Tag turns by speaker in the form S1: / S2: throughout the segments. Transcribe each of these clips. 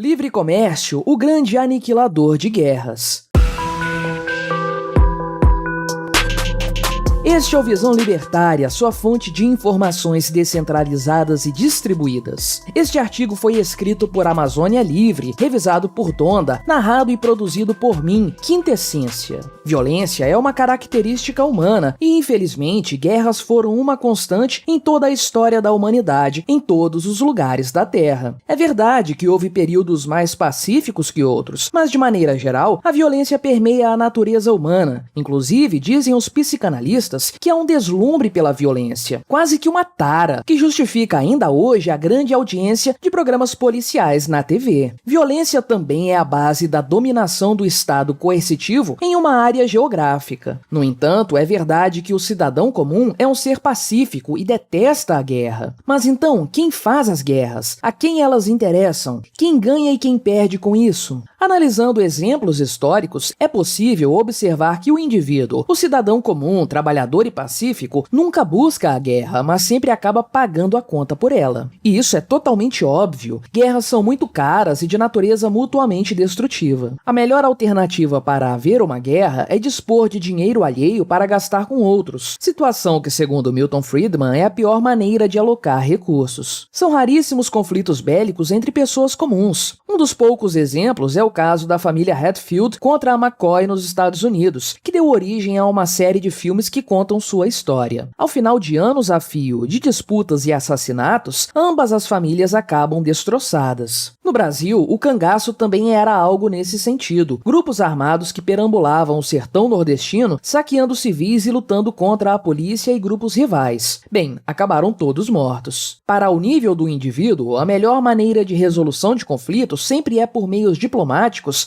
S1: Livre comércio, o grande aniquilador de guerras. Este é o Visão Libertária, sua fonte de informações descentralizadas e distribuídas. Este artigo foi escrito por Amazônia Livre, revisado por Donda, narrado e produzido por mim, Quintessência. Violência é uma característica humana e, infelizmente, guerras foram uma constante em toda a história da humanidade, em todos os lugares da Terra. É verdade que houve períodos mais pacíficos que outros, mas, de maneira geral, a violência permeia a natureza humana. Inclusive, dizem os psicanalistas que é um deslumbre pela violência, quase que uma tara, que justifica ainda hoje a grande audiência de programas policiais na TV. Violência também é a base da dominação do Estado coercitivo em uma área geográfica. No entanto, é verdade que o cidadão comum é um ser pacífico e detesta a guerra. Mas então, quem faz as guerras? A quem elas interessam? Quem ganha e quem perde com isso? Analisando exemplos históricos, é possível observar que o indivíduo, o cidadão comum, trabalhador e pacífico, nunca busca a guerra, mas sempre acaba pagando a conta por ela. E isso é totalmente óbvio. Guerras são muito caras e de natureza mutuamente destrutiva. A melhor alternativa para haver uma guerra é dispor de dinheiro alheio para gastar com outros, situação que, segundo Milton Friedman, é a pior maneira de alocar recursos. São raríssimos conflitos bélicos entre pessoas comuns. Um dos poucos exemplos é o caso da família Hatfield contra a McCoy nos Estados Unidos, que deu origem a uma série de filmes que contam sua história. Ao final de anos a fio de disputas e assassinatos, ambas as famílias acabam destroçadas. No Brasil, o cangaço também era algo nesse sentido. Grupos armados que perambulavam o sertão nordestino, saqueando civis e lutando contra a polícia e grupos rivais. Bem, acabaram todos mortos. Para o nível do indivíduo, a melhor maneira de resolução de conflitos sempre é por meios diplomáticos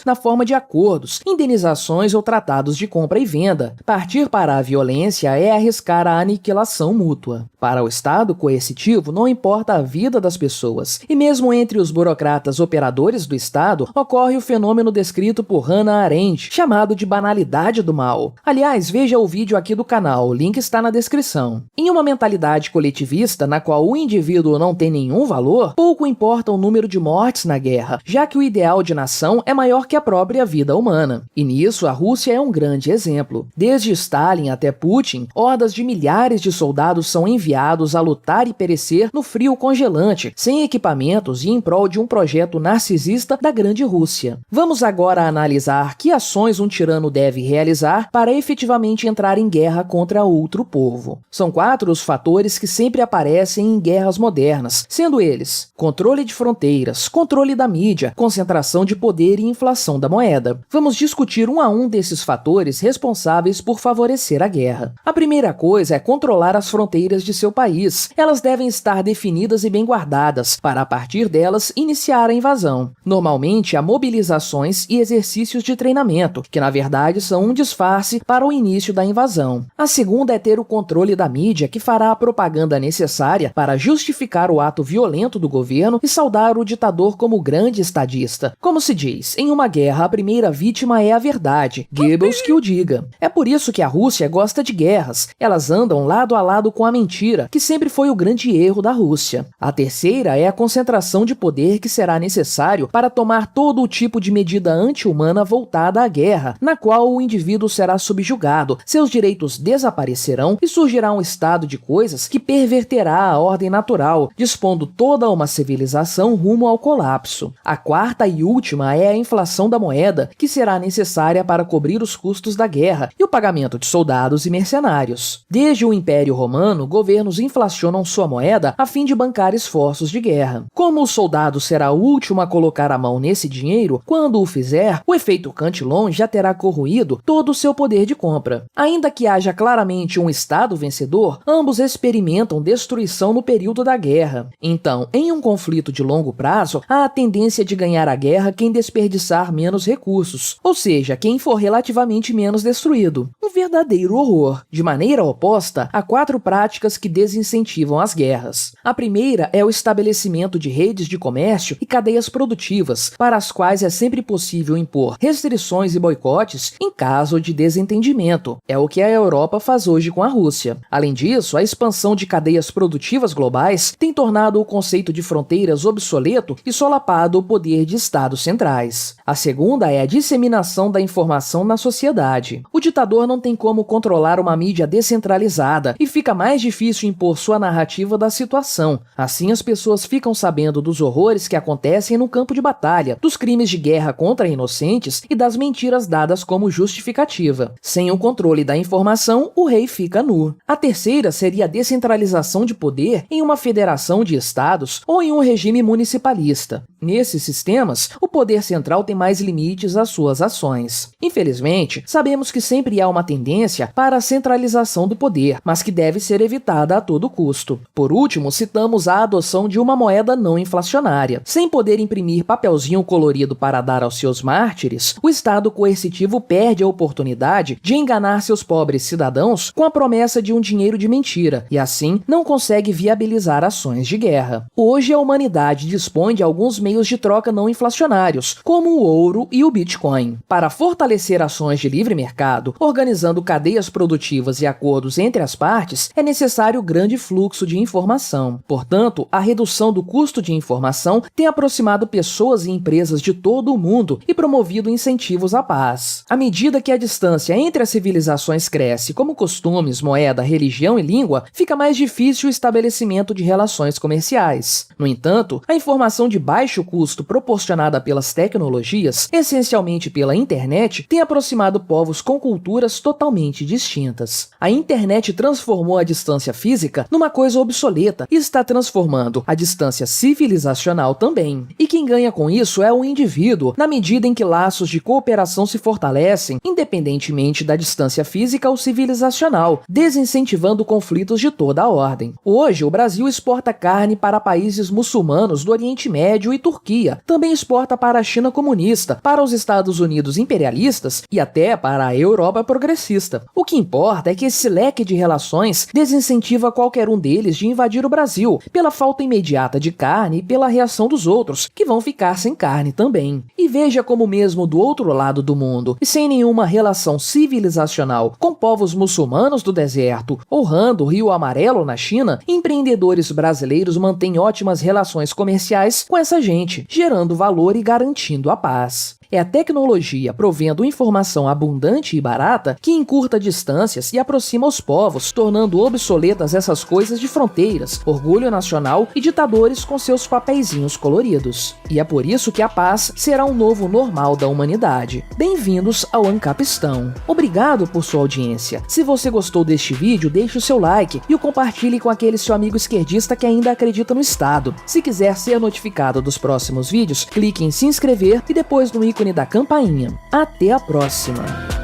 S1: na forma de acordos, indenizações ou tratados de compra e venda. Partir para a violência é arriscar a aniquilação mútua. Para o Estado coercitivo, não importa a vida das pessoas. E mesmo entre os burocratas operadores do Estado, ocorre o fenômeno descrito por Hannah Arendt, chamado de banalidade do mal. Aliás, veja o vídeo aqui do canal, o link está na descrição. Em uma mentalidade coletivista na qual o indivíduo não tem nenhum valor, pouco importa o número de mortes na guerra, já que o ideal de nação é maior que a própria vida humana. E nisso, a Rússia é um grande exemplo. Desde Stalin até Putin, hordas de milhares de soldados são enviados a lutar e perecer no frio congelante, sem equipamentos e em prol de um projeto narcisista da Grande Rússia. Vamos agora analisar que ações um tirano deve realizar para efetivamente entrar em guerra contra outro povo. São 4 os fatores que sempre aparecem em guerras modernas, sendo eles: controle de fronteiras, controle da mídia, concentração de poder e inflação da moeda. Vamos discutir um a um desses fatores responsáveis por favorecer a guerra. A primeira coisa é controlar as fronteiras de seu país. Elas devem estar definidas e bem guardadas, para a partir delas iniciar a invasão. Normalmente há mobilizações e exercícios de treinamento, que na verdade são um disfarce para o início da invasão. A segunda é ter o controle da mídia, que fará a propaganda necessária para justificar o ato violento do governo e saudar o ditador como grande estadista. Como se diz, em uma guerra a primeira vítima é a verdade, Goebbels que o diga. É por isso que a Rússia gosta de guerras. Elas andam lado a lado com a mentira, que sempre foi o grande erro da Rússia. A terceira é a concentração de poder que será necessário para tomar todo o tipo de medida anti-humana voltada à guerra, na qual o indivíduo será subjugado, seus direitos desaparecerão e surgirá um estado de coisas que perverterá a ordem natural, dispondo toda uma civilização rumo ao colapso. A quarta e última é a inflação da moeda, que será necessária para cobrir os custos da guerra e o pagamento de soldados e mercenários. Desde o Império Romano, governos inflacionam sua moeda a fim de bancar esforços de guerra. Como o soldado será o último a colocar a mão nesse dinheiro, quando o fizer, o efeito Cantillon já terá corroído todo o seu poder de compra. Ainda que haja claramente um Estado vencedor, ambos experimentam destruição no período da guerra. Então, em um conflito de longo prazo, há a tendência de ganhar a guerra quem desperdiçar menos recursos, ou seja, quem for relativamente menos destruído. Um verdadeiro horror. poder, de maneira oposta a 4 práticas que desincentivam as guerras. A primeira é o estabelecimento de redes de comércio e cadeias produtivas, para as quais é sempre possível impor restrições e boicotes em caso de desentendimento. É o que a Europa faz hoje com a Rússia. Além disso, a expansão de cadeias produtivas globais tem tornado o conceito de fronteiras obsoleto e solapado o poder de estados centrais. A segunda é a disseminação da informação na sociedade. O ditador não tem como controlar uma mídia descentralizada e fica mais difícil impor sua narrativa da situação. Assim, as pessoas ficam sabendo dos horrores que acontecem no campo de batalha, dos crimes de guerra contra inocentes e das mentiras dadas como justificativa. Sem o controle da informação, o rei fica nu. A terceira seria a descentralização de poder em uma federação de estados ou em um regime municipalista. Nesses sistemas, o poder central tem mais limites às suas ações. Infelizmente, sabemos que sempre há uma tendência para a centralização do poder, mas que deve ser evitada a todo custo. Por último, citamos a adoção de uma moeda não inflacionária. Sem poder imprimir papelzinho colorido para dar aos seus mártires, o Estado coercitivo perde a oportunidade de enganar seus pobres cidadãos com a promessa de um dinheiro de mentira, e assim não consegue viabilizar ações de guerra. Hoje a humanidade dispõe de alguns meios de troca não inflacionários, como o ouro e o Bitcoin. Para fortalecer ações de livre mercado, organizando cadeias produtivas e acordos entre as partes, é necessário grande fluxo de informação. Portanto, a redução do custo de informação tem aproximado pessoas e empresas de todo o mundo e promovido incentivos à paz. À medida que a distância entre as civilizações cresce, como costumes, moeda, religião e língua, fica mais difícil o estabelecimento de relações comerciais. No entanto, a informação de baixo custo proporcionada pelas tecnologias, essencialmente pela internet, tem aproximado povos com culturas totalmente distintas. A internet transformou a distância física numa coisa obsoleta e está transformando a distância civilizacional também. E quem ganha com isso é o indivíduo, na medida em que laços de cooperação se fortalecem, independentemente da distância física ou civilizacional, desincentivando conflitos de toda a ordem. Hoje, o Brasil exporta carne para países muçulmanos do Oriente Médio e Turquia, também exporta para a China comunista, para os Estados Unidos imperialistas e até para a Europa progressista. O que importa é que esse leque de relações desincentiva qualquer um deles de invadir o Brasil, pela falta imediata de carne e pela reação dos outros, que vão ficar sem carne também. E veja como mesmo do outro lado do mundo, e sem nenhuma relação civilizacional com povos muçulmanos do deserto, honrando o Rio Amarelo na China, empreendedores brasileiros mantêm ótimas relações comerciais com essa gente, gerando valor e garantindo a paz. É a tecnologia provendo informação abundante e barata que encurta distâncias e aproxima os povos, tornando obsoletas essas coisas de fronteiras, orgulho nacional e ditadores com seus papeizinhos coloridos. E é por isso que a paz será um novo normal da humanidade. Bem-vindos ao Ancapistão. Obrigado por sua audiência. Se você gostou deste vídeo, deixe o seu like e o compartilhe com aquele seu amigo esquerdista que ainda acredita no Estado. Se quiser ser notificado dos próximos vídeos, clique em se inscrever e depois no ícone da campainha. Até a próxima!